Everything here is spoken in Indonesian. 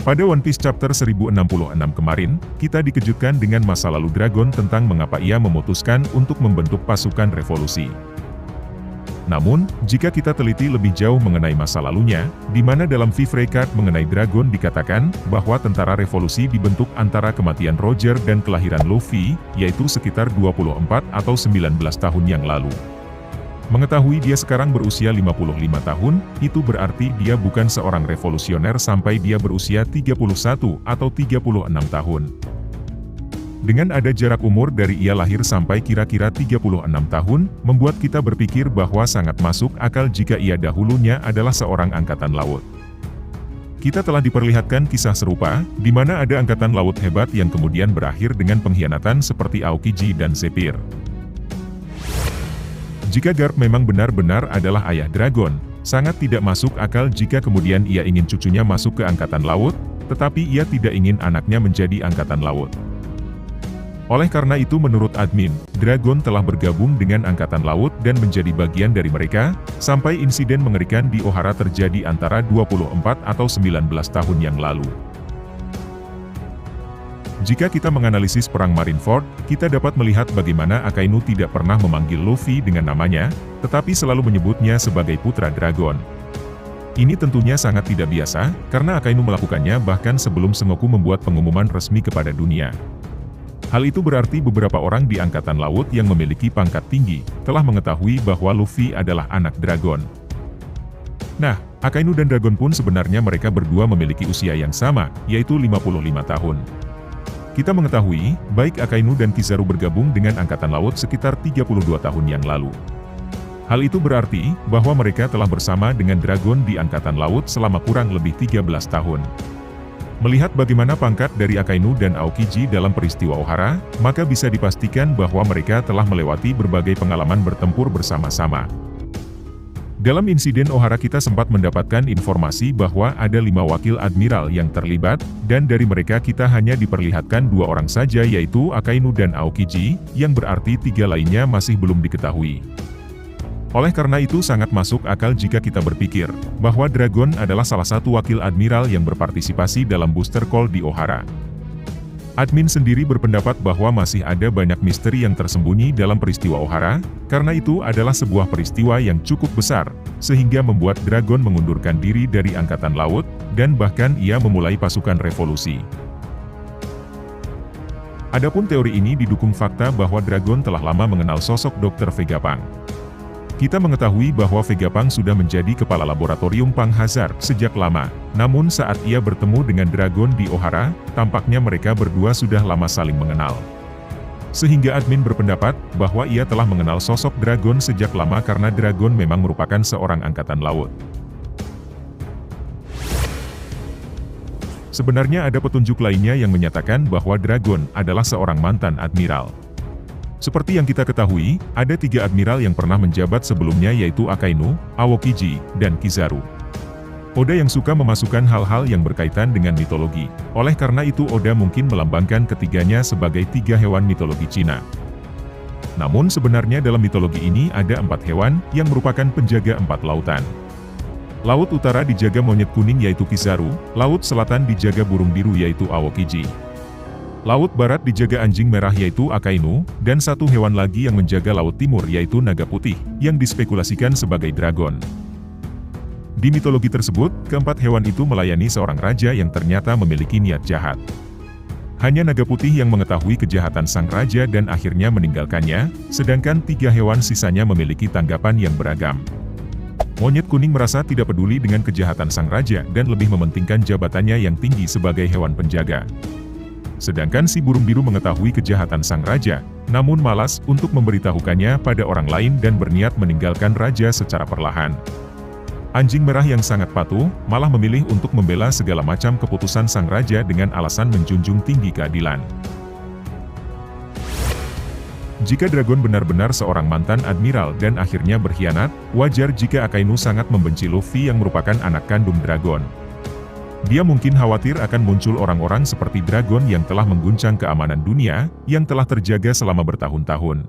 Pada One Piece Chapter 1066 kemarin, kita dikejutkan dengan masa lalu Dragon tentang mengapa ia memutuskan untuk membentuk pasukan revolusi. Namun, jika kita teliti lebih jauh mengenai masa lalunya, di mana dalam Viv Record mengenai Dragon dikatakan bahwa tentara revolusi dibentuk antara kematian Roger dan kelahiran Luffy, yaitu sekitar 24 atau 19 tahun yang lalu. Mengetahui dia sekarang berusia 55 tahun, itu berarti dia bukan seorang revolusioner sampai dia berusia 31 atau 36 tahun. Dengan ada jarak umur dari ia lahir sampai kira-kira 36 tahun, membuat kita berpikir bahwa sangat masuk akal jika ia dahulunya adalah seorang angkatan laut. Kita telah diperlihatkan kisah serupa, di mana ada angkatan laut hebat yang kemudian berakhir dengan pengkhianatan seperti Aokiji dan Zephyr. Jika Garp memang benar-benar adalah ayah Dragon, sangat tidak masuk akal jika kemudian ia ingin cucunya masuk ke angkatan laut, tetapi ia tidak ingin anaknya menjadi angkatan laut. Oleh karena itu menurut admin, Dragon telah bergabung dengan Angkatan Laut dan menjadi bagian dari mereka, sampai insiden mengerikan di Ohara terjadi antara 24 atau 19 tahun yang lalu. Jika kita menganalisis perang Marineford, kita dapat melihat bagaimana Akainu tidak pernah memanggil Luffy dengan namanya, tetapi selalu menyebutnya sebagai Putra Dragon. Ini tentunya sangat tidak biasa, karena Akainu melakukannya bahkan sebelum Sengoku membuat pengumuman resmi kepada dunia. Hal itu berarti beberapa orang di Angkatan Laut yang memiliki pangkat tinggi, telah mengetahui bahwa Luffy adalah anak Dragon. Nah, Akainu dan Dragon pun sebenarnya mereka berdua memiliki usia yang sama, yaitu 55 tahun. Kita mengetahui, baik Akainu dan Kizaru bergabung dengan Angkatan Laut sekitar 32 tahun yang lalu. Hal itu berarti, bahwa mereka telah bersama dengan Dragon di Angkatan Laut selama kurang lebih 13 tahun. Melihat bagaimana pangkat dari Akainu dan Aokiji dalam peristiwa Ohara, maka bisa dipastikan bahwa mereka telah melewati berbagai pengalaman bertempur bersama-sama. Dalam insiden Ohara kita sempat mendapatkan informasi bahwa ada 5 wakil admiral yang terlibat, dan dari mereka kita hanya diperlihatkan 2 orang saja yaitu Akainu dan Aokiji, yang berarti 3 lainnya masih belum diketahui. Oleh karena itu sangat masuk akal jika kita berpikir, bahwa Dragon adalah salah satu wakil admiral yang berpartisipasi dalam booster call di Ohara. Admin sendiri berpendapat bahwa masih ada banyak misteri yang tersembunyi dalam peristiwa Ohara, karena itu adalah sebuah peristiwa yang cukup besar, sehingga membuat Dragon mengundurkan diri dari Angkatan Laut, dan bahkan ia memulai pasukan revolusi. Adapun teori ini didukung fakta bahwa Dragon telah lama mengenal sosok Dr. Vegapunk. Kita mengetahui bahwa Vegapunk sudah menjadi kepala laboratorium Punk Hazard sejak lama, namun saat ia bertemu dengan Dragon di Ohara, tampaknya mereka berdua sudah lama saling mengenal. Sehingga admin berpendapat bahwa ia telah mengenal sosok Dragon sejak lama karena Dragon memang merupakan seorang angkatan laut. Sebenarnya ada petunjuk lainnya yang menyatakan bahwa Dragon adalah seorang mantan admiral. Seperti yang kita ketahui, ada 3 admiral yang pernah menjabat sebelumnya yaitu Akainu, Aokiji, dan Kizaru. Oda yang suka memasukkan hal-hal yang berkaitan dengan mitologi. Oleh karena itu Oda mungkin melambangkan ketiganya sebagai 3 hewan mitologi Cina. Namun sebenarnya dalam mitologi ini ada 4 hewan yang merupakan penjaga 4 lautan. Laut utara dijaga monyet kuning yaitu Kizaru, laut selatan dijaga burung biru yaitu Aokiji. Laut barat dijaga anjing merah yaitu Akainu, dan 1 hewan lagi yang menjaga laut timur yaitu naga putih, yang dispekulasikan sebagai Dragon. Di mitologi tersebut, keempat hewan itu melayani seorang raja yang ternyata memiliki niat jahat. Hanya naga putih yang mengetahui kejahatan sang raja dan akhirnya meninggalkannya, sedangkan 3 hewan sisanya memiliki tanggapan yang beragam. Monyet kuning merasa tidak peduli dengan kejahatan sang raja dan lebih mementingkan jabatannya yang tinggi sebagai hewan penjaga. Sedangkan si burung biru mengetahui kejahatan sang raja, namun malas untuk memberitahukannya pada orang lain dan berniat meninggalkan raja secara perlahan. Anjing merah yang sangat patuh, malah memilih untuk membela segala macam keputusan sang raja dengan alasan menjunjung tinggi keadilan. Jika Dragon benar-benar seorang mantan admiral dan akhirnya berkhianat, wajar jika Akainu sangat membenci Luffy yang merupakan anak kandung Dragon. Dia mungkin khawatir akan muncul orang-orang seperti Dragon yang telah mengguncang keamanan dunia, yang telah terjaga selama bertahun-tahun.